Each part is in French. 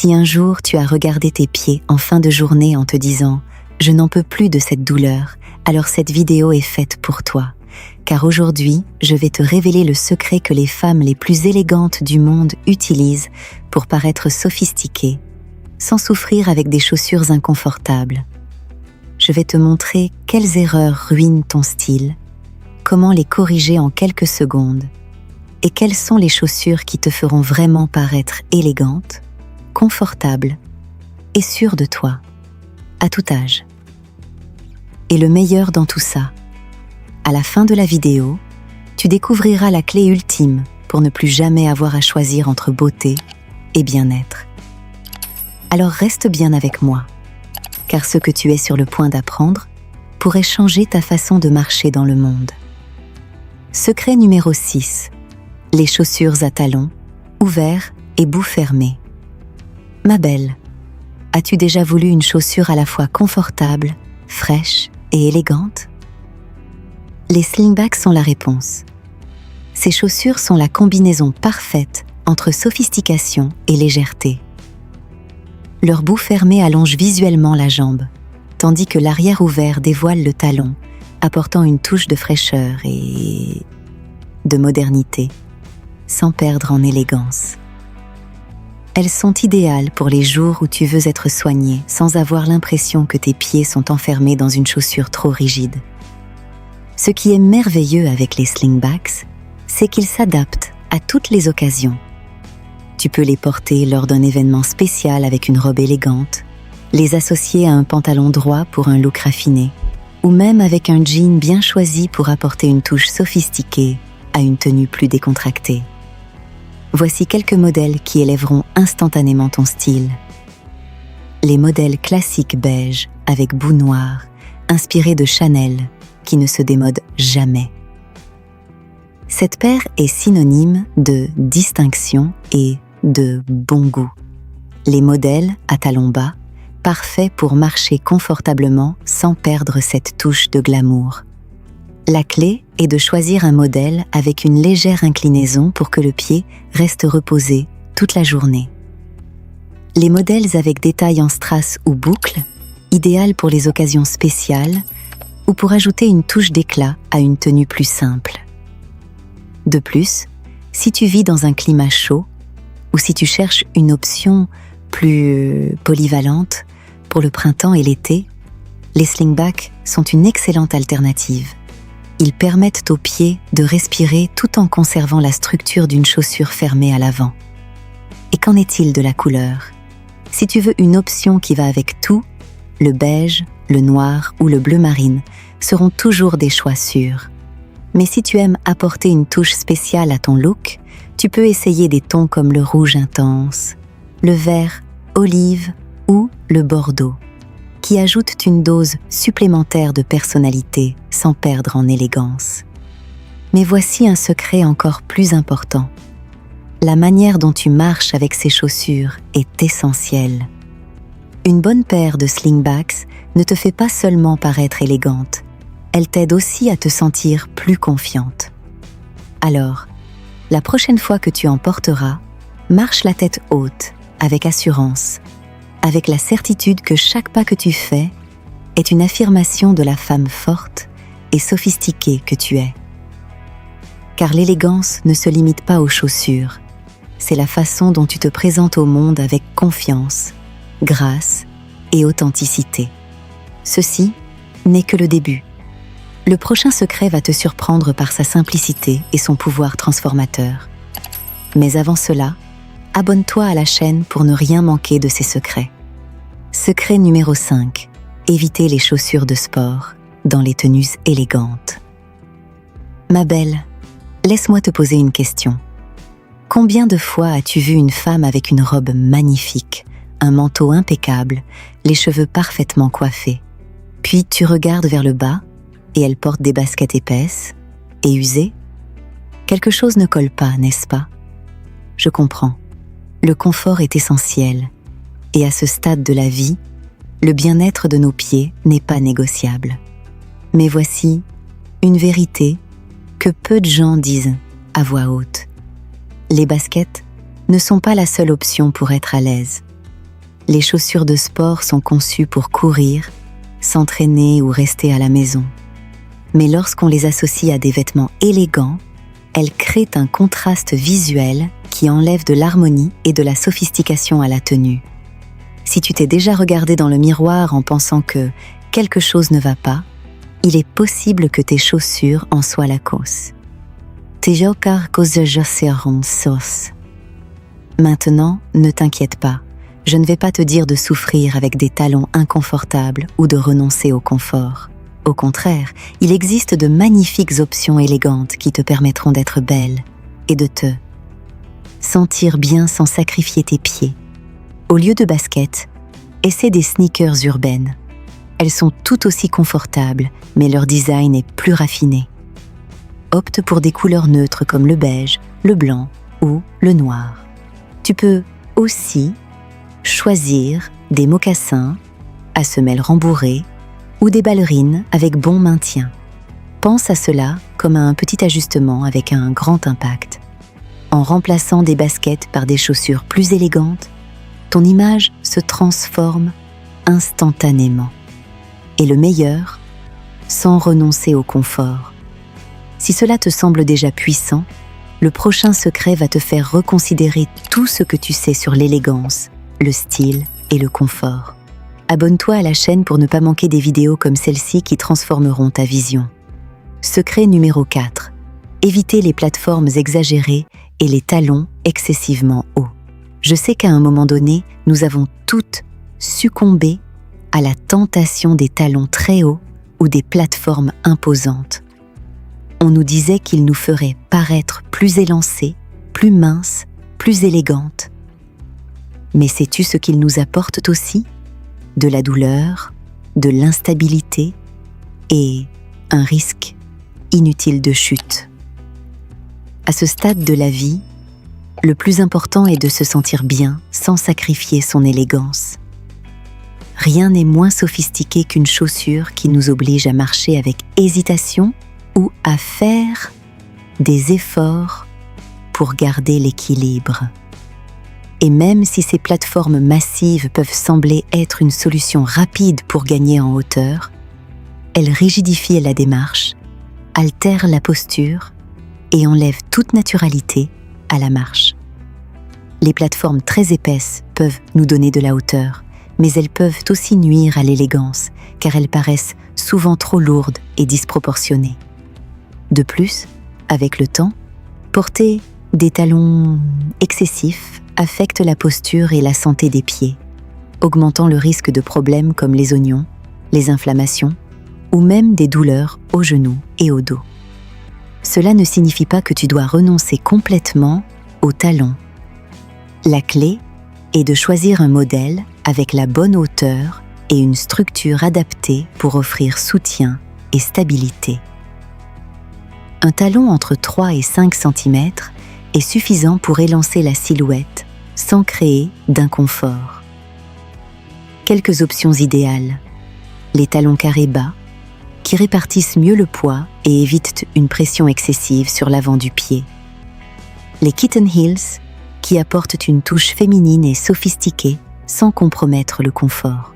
Si un jour tu as regardé tes pieds en fin de journée en te disant « Je n'en peux plus de cette douleur », alors cette vidéo est faite pour toi. Car aujourd'hui, je vais te révéler le secret que les femmes les plus élégantes du monde utilisent pour paraître sophistiquées, sans souffrir avec des chaussures inconfortables. Je vais te montrer quelles erreurs ruinent ton style, comment les corriger en quelques secondes, et quelles sont les chaussures qui te feront vraiment paraître élégante, confortable et sûre de toi, à tout âge. Et le meilleur dans tout ça, à la fin de la vidéo, tu découvriras la clé ultime pour ne plus jamais avoir à choisir entre beauté et bien-être. Alors reste bien avec moi, car ce que tu es sur le point d'apprendre pourrait changer ta façon de marcher dans le monde. Secret numéro 6. Les chaussures à talons, ouverts et bout fermés. Ma belle, as-tu déjà voulu une chaussure à la fois confortable, fraîche et élégante? Les slingbacks sont la réponse. Ces chaussures sont la combinaison parfaite entre sophistication et légèreté. Leur bout fermé allonge visuellement la jambe, tandis que l'arrière ouvert dévoile le talon, apportant une touche de fraîcheur et de modernité, sans perdre en élégance. Elles sont idéales pour les jours où tu veux être soigné sans avoir l'impression que tes pieds sont enfermés dans une chaussure trop rigide. Ce qui est merveilleux avec les slingbacks, c'est qu'ils s'adaptent à toutes les occasions. Tu peux les porter lors d'un événement spécial avec une robe élégante, les associer à un pantalon droit pour un look raffiné, ou même avec un jean bien choisi pour apporter une touche sophistiquée à une tenue plus décontractée. Voici quelques modèles qui élèveront instantanément ton style. Les modèles classiques beige avec bout noir, inspirés de Chanel, qui ne se démodent jamais. Cette paire est synonyme de distinction et de bon goût. Les modèles à talons bas, parfaits pour marcher confortablement sans perdre cette touche de glamour. La clé est de choisir un modèle avec une légère inclinaison pour que le pied reste reposé toute la journée. Les modèles avec détails en strass ou boucles, idéal pour les occasions spéciales ou pour ajouter une touche d'éclat à une tenue plus simple. De plus, si tu vis dans un climat chaud ou si tu cherches une option plus polyvalente pour le printemps et l'été, les slingbacks sont une excellente alternative. Ils permettent aux pieds de respirer tout en conservant la structure d'une chaussure fermée à l'avant. Et qu'en est-il de la couleur? Si tu veux une option qui va avec tout, le beige, le noir ou le bleu marine seront toujours des choix sûrs. Mais si tu aimes apporter une touche spéciale à ton look, tu peux essayer des tons comme le rouge intense, le vert olive ou le bordeaux, qui ajoutent une dose supplémentaire de personnalité sans perdre en élégance. Mais voici un secret encore plus important. La manière dont tu marches avec ces chaussures est essentielle. Une bonne paire de slingbacks ne te fait pas seulement paraître élégante, elle t'aide aussi à te sentir plus confiante. Alors, la prochaine fois que tu en porteras, marche la tête haute, avec assurance, avec la certitude que chaque pas que tu fais est une affirmation de la femme forte et sophistiquée que tu es. Car l'élégance ne se limite pas aux chaussures, c'est la façon dont tu te présentes au monde avec confiance, grâce et authenticité. Ceci n'est que le début. Le prochain secret va te surprendre par sa simplicité et son pouvoir transformateur. Mais avant cela, abonne-toi à la chaîne pour ne rien manquer de ces secrets. Secret numéro 5. Éviter les chaussures de sport dans les tenues élégantes. Ma belle, laisse-moi te poser une question. Combien de fois as-tu vu une femme avec une robe magnifique, un manteau impeccable, les cheveux parfaitement coiffés? Puis tu regardes vers le bas et elle porte des baskets épaisses et usées? Quelque chose ne colle pas, n'est-ce pas? Je comprends. Le confort est essentiel. Et à ce stade de la vie, le bien-être de nos pieds n'est pas négociable. Mais voici une vérité que peu de gens disent à voix haute. Les baskets ne sont pas la seule option pour être à l'aise. Les chaussures de sport sont conçues pour courir, s'entraîner ou rester à la maison. Mais lorsqu'on les associe à des vêtements élégants, elles créent un contraste visuel qui enlève de l'harmonie et de la sophistication à la tenue. Si tu t'es déjà regardé dans le miroir en pensant que quelque chose ne va pas, il est possible que tes chaussures en soient la cause. Maintenant, ne t'inquiète pas, je ne vais pas te dire de souffrir avec des talons inconfortables ou de renoncer au confort. Au contraire, il existe de magnifiques options élégantes qui te permettront d'être belle et de te sentir bien sans sacrifier tes pieds. Au lieu de baskets, essaie des sneakers urbaines. Elles sont tout aussi confortables, mais leur design est plus raffiné. Opte pour des couleurs neutres comme le beige, le blanc ou le noir. Tu peux aussi choisir des mocassins à semelles rembourrées ou des ballerines avec bon maintien. Pense à cela comme à un petit ajustement avec un grand impact. En remplaçant des baskets par des chaussures plus élégantes, ton image se transforme instantanément. Et le meilleur, sans renoncer au confort. Si cela te semble déjà puissant, le prochain secret va te faire reconsidérer tout ce que tu sais sur l'élégance, le style et le confort. Abonne-toi à la chaîne pour ne pas manquer des vidéos comme celle-ci qui transformeront ta vision. Secret numéro 4. Éviter les plateformes exagérées et les talons excessivement hauts. Je sais qu'à un moment donné, nous avons toutes succombé à la tentation des talons très hauts ou des plateformes imposantes. On nous disait qu'ils nous feraient paraître plus élancées, plus minces, plus élégantes. Mais sais-tu ce qu'ils nous apportent aussi ? De la douleur, de l'instabilité et un risque inutile de chute. À ce stade de la vie, le plus important est de se sentir bien sans sacrifier son élégance. Rien n'est moins sophistiqué qu'une chaussure qui nous oblige à marcher avec hésitation ou à faire des efforts pour garder l'équilibre. Et même si ces plateformes massives peuvent sembler être une solution rapide pour gagner en hauteur, elles rigidifient la démarche, altèrent la posture et enlèvent toute naturalité à la marche. Les plateformes très épaisses peuvent nous donner de la hauteur, mais elles peuvent aussi nuire à l'élégance, car elles paraissent souvent trop lourdes et disproportionnées. De plus, avec le temps, porter des talons excessifs affecte la posture et la santé des pieds, augmentant le risque de problèmes comme les oignons, les inflammations ou même des douleurs aux genoux et au dos. Cela ne signifie pas que tu dois renoncer complètement aux talons. La clé est de choisir un modèle avec la bonne hauteur et une structure adaptée pour offrir soutien et stabilité. Un talon entre 3 et 5 cm est suffisant pour élancer la silhouette sans créer d'inconfort. Quelques options idéales. Les talons carrés bas, qui répartissent mieux le poids et évitent une pression excessive sur l'avant du pied. Les kitten heels, qui apportent une touche féminine et sophistiquée sans compromettre le confort.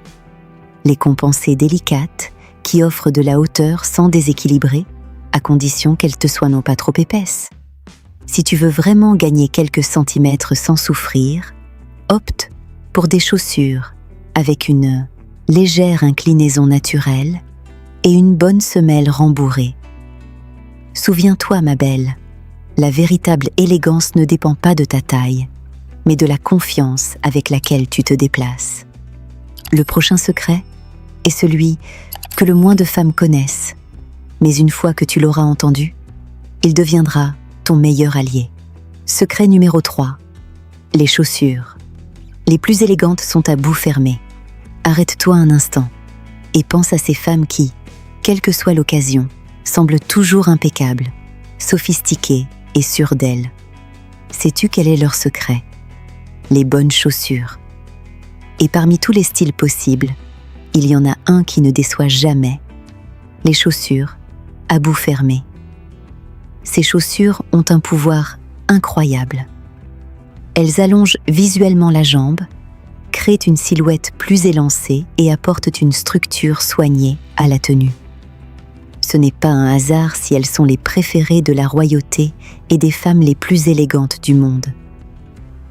Les compensées délicates, qui offrent de la hauteur sans déséquilibrer, à condition qu'elles te soient non pas trop épaisses. Si tu veux vraiment gagner quelques centimètres sans souffrir, opte pour des chaussures avec une légère inclinaison naturelle et une bonne semelle rembourrée. Souviens-toi, ma belle, la véritable élégance ne dépend pas de ta taille, mais de la confiance avec laquelle tu te déplaces. Le prochain secret est celui que le moins de femmes connaissent, mais une fois que tu l'auras entendu, il deviendra ton meilleur allié. Secret numéro 3. Les chaussures. Les plus élégantes sont à bout fermé. Arrête-toi un instant et pense à ces femmes qui, quelle que soit l'occasion, semblent toujours impeccables, sophistiquées et sûres d'elles. Sais-tu quel est leur secret ? Les bonnes chaussures. Et parmi tous les styles possibles, il y en a un qui ne déçoit jamais. Les chaussures à bout fermé. Ces chaussures ont un pouvoir incroyable. Elles allongent visuellement la jambe créent une silhouette plus élancée et apportent une structure soignée à la tenue. Ce n'est pas un hasard si elles sont les préférées de la royauté et des femmes les plus élégantes du monde.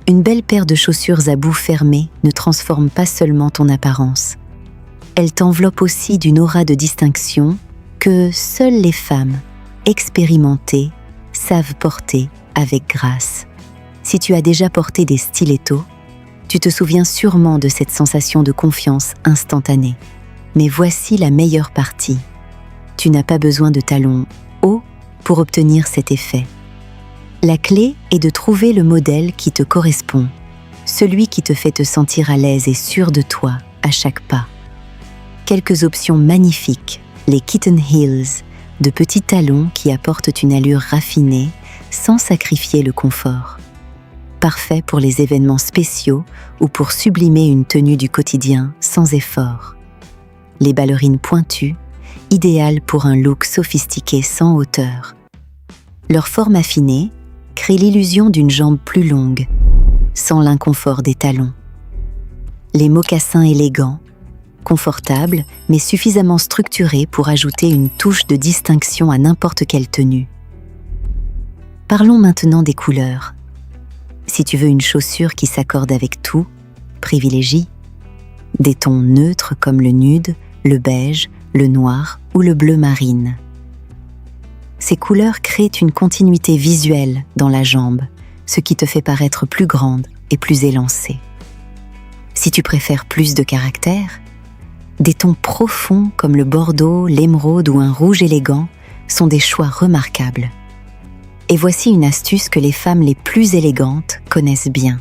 Une belle paire de chaussures à bout fermé ne transforme pas seulement ton apparence. Elle t'enveloppe aussi d'une aura de distinction que seules les femmes expérimentées savent porter avec grâce. Si tu as déjà porté des stilettos, tu te souviens sûrement de cette sensation de confiance instantanée. Mais voici la meilleure partie. Tu n'as pas besoin de talons hauts pour obtenir cet effet. La clé est de trouver le modèle qui te correspond, celui qui te fait te sentir à l'aise et sûr de toi à chaque pas. Quelques options magnifiques, les kitten heels, de petits talons qui apportent une allure raffinée sans sacrifier le confort. Parfait pour les événements spéciaux ou pour sublimer une tenue du quotidien sans effort. Les ballerines pointues, idéales pour un look sophistiqué sans hauteur. Leur forme affinée crée l'illusion d'une jambe plus longue, sans l'inconfort des talons. Les mocassins élégants, confortables mais suffisamment structurés pour ajouter une touche de distinction à n'importe quelle tenue. Parlons maintenant des couleurs. Si tu veux une chaussure qui s'accorde avec tout, privilégie des tons neutres comme le nude, le beige, le noir ou le bleu marine. Ces couleurs créent une continuité visuelle dans la jambe, ce qui te fait paraître plus grande et plus élancée. Si tu préfères plus de caractère, des tons profonds comme le bordeaux, l'émeraude ou un rouge élégant sont des choix remarquables. Et voici une astuce que les femmes les plus élégantes connaissent bien.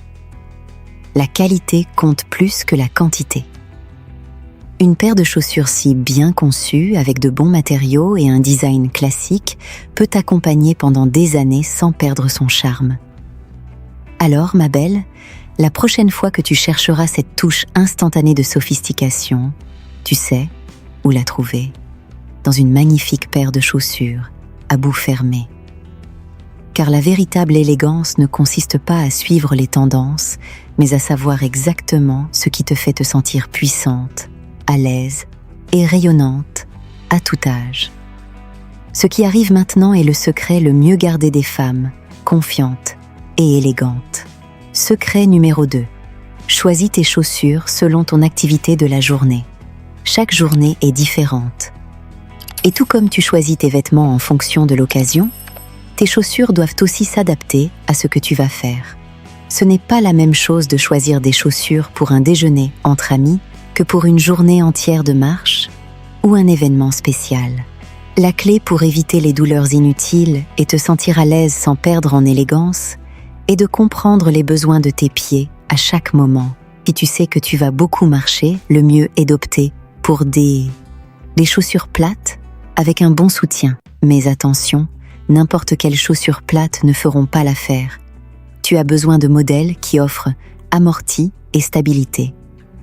La qualité compte plus que la quantité. Une paire de chaussures si bien conçue, avec de bons matériaux et un design classique, peut t'accompagner pendant des années sans perdre son charme. Alors, ma belle, la prochaine fois que tu chercheras cette touche instantanée de sophistication, tu sais où la trouver, dans une magnifique paire de chaussures, à bout fermé. Car la véritable élégance ne consiste pas à suivre les tendances, mais à savoir exactement ce qui te fait te sentir puissante, à l'aise et rayonnante à tout âge. Ce qui arrive maintenant est le secret le mieux gardé des femmes, confiantes et élégantes. Secret numéro 2. Choisis tes chaussures selon ton activité de la journée. Chaque journée est différente. Et tout comme tu choisis tes vêtements en fonction de l'occasion, tes chaussures doivent aussi s'adapter à ce que tu vas faire. Ce n'est pas la même chose de choisir des chaussures pour un déjeuner entre amis que pour une journée entière de marche ou un événement spécial. La clé pour éviter les douleurs inutiles et te sentir à l'aise sans perdre en élégance est de comprendre les besoins de tes pieds à chaque moment. Si tu sais que tu vas beaucoup marcher, le mieux est d'opter pour des chaussures plates avec un bon soutien. Mais attention, n'importe quelles chaussures plates ne feront pas l'affaire. Tu as besoin de modèles qui offrent amorti et stabilité.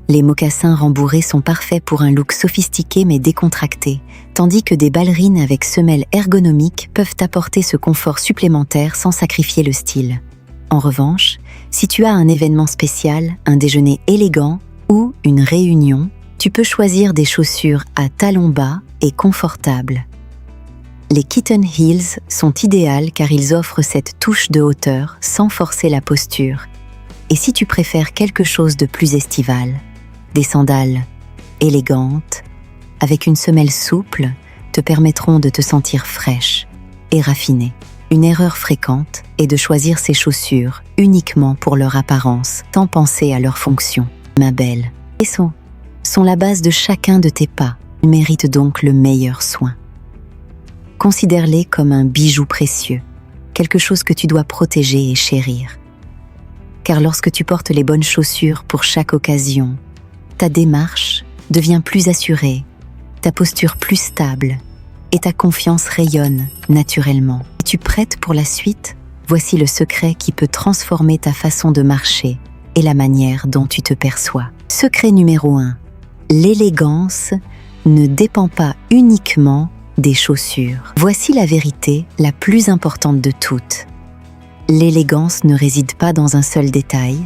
Les mocassins rembourrés sont parfaits pour un look sophistiqué mais décontracté, tandis que des ballerines avec semelles ergonomiques peuvent apporter ce confort supplémentaire sans sacrifier le style. En revanche, si tu as un événement spécial, un déjeuner élégant ou une réunion, tu peux choisir des chaussures à talons bas et confortables. Les kitten heels sont idéales car ils offrent cette touche de hauteur sans forcer la posture. Et si tu préfères quelque chose de plus estival, des sandales élégantes, avec une semelle souple, te permettront de te sentir fraîche et raffinée. Une erreur fréquente est de choisir ces chaussures uniquement pour leur apparence, sans penser à leur fonction. Ma belle, et sont la base de chacun de tes pas. Ils méritent donc le meilleur soin. Considère-les comme un bijou précieux, quelque chose que tu dois protéger et chérir. Car lorsque tu portes les bonnes chaussures pour chaque occasion, ta démarche devient plus assurée, ta posture plus stable et ta confiance rayonne naturellement. Es-tu prête pour la suite? Voici le secret qui peut transformer ta façon de marcher et la manière dont tu te perçois. Secret numéro 1. L'élégance ne dépend pas uniquement des chaussures. Voici la vérité la plus importante de toutes. L'élégance ne réside pas dans un seul détail,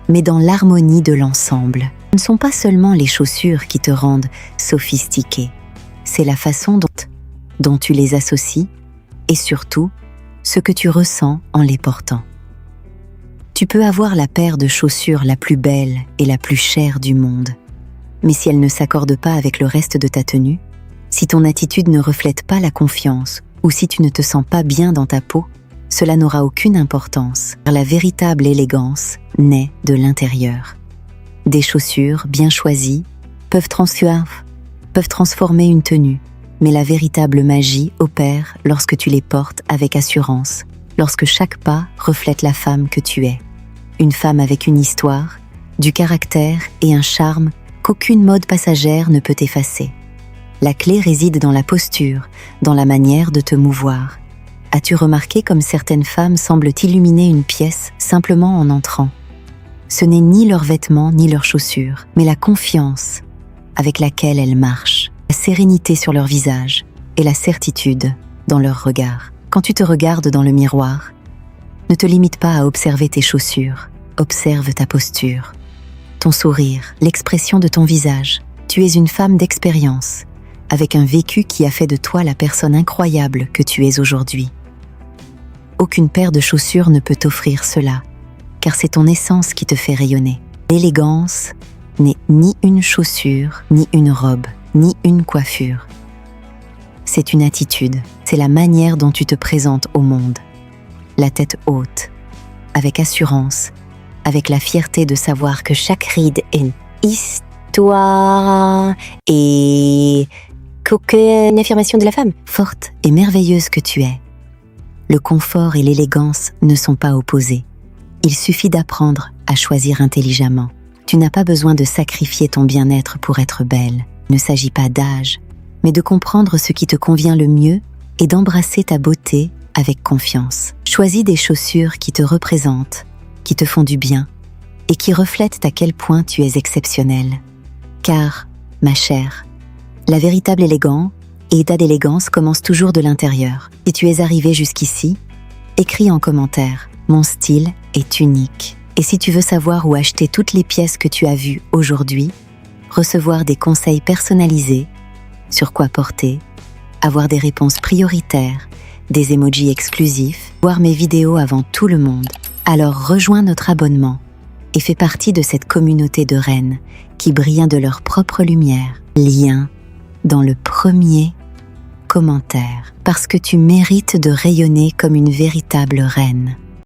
mais dans l'harmonie de l'ensemble. Ce ne sont pas seulement les chaussures qui te rendent sophistiqué, c'est la façon dont tu les associes et surtout ce que tu ressens en les portant. Tu peux avoir la paire de chaussures la plus belle et la plus chère du monde, mais si elle ne s'accorde pas avec le reste de ta tenue, si ton attitude ne reflète pas la confiance ou si tu ne te sens pas bien dans ta peau, cela n'aura aucune importance, car la véritable élégance naît de l'intérieur. Des chaussures bien choisies peuvent transformer une tenue, mais la véritable magie opère lorsque tu les portes avec assurance, lorsque chaque pas reflète la femme que tu es. Une femme avec une histoire, du caractère et un charme qu'aucune mode passagère ne peut effacer. La clé réside dans la posture, dans la manière de te mouvoir. As-tu remarqué comme certaines femmes semblent illuminer une pièce simplement en entrant? Ce n'est ni leurs vêtements ni leurs chaussures, mais la confiance avec laquelle elles marchent, la sérénité sur leur visage et la certitude dans leur regard. Quand tu te regardes dans le miroir, ne te limite pas à observer tes chaussures, observe ta posture, ton sourire, l'expression de ton visage. Tu es une femme d'expérience, avec un vécu qui a fait de toi la personne incroyable que tu es aujourd'hui. Aucune paire de chaussures ne peut t'offrir cela, car c'est ton essence qui te fait rayonner. L'élégance n'est ni une chaussure, ni une robe, ni une coiffure. C'est une attitude, c'est la manière dont tu te présentes au monde. La tête haute, avec assurance, avec la fierté de savoir que chaque ride est une histoire et qu'aucune affirmation de la femme. Forte et merveilleuse que tu es. Le confort et l'élégance ne sont pas opposés. Il suffit d'apprendre à choisir intelligemment. Tu n'as pas besoin de sacrifier ton bien-être pour être belle. Il ne s'agit pas d'âge, mais de comprendre ce qui te convient le mieux et d'embrasser ta beauté avec confiance. Choisis des chaussures qui te représentent, qui te font du bien et qui reflètent à quel point tu es exceptionnelle. Car, ma chère, la véritable élégance et état d'élégance commence toujours de l'intérieur. Si tu es arrivé jusqu'ici, écris en commentaire « Mon style est unique ». Et si tu veux savoir où acheter toutes les pièces que tu as vues aujourd'hui, recevoir des conseils personnalisés, sur quoi porter, avoir des réponses prioritaires, des emojis exclusifs, voir mes vidéos avant tout le monde, alors rejoins notre abonnement et fais partie de cette communauté de reines qui brillent de leur propre lumière. Lien dans le premier commentaire, parce que tu mérites de rayonner comme une véritable reine.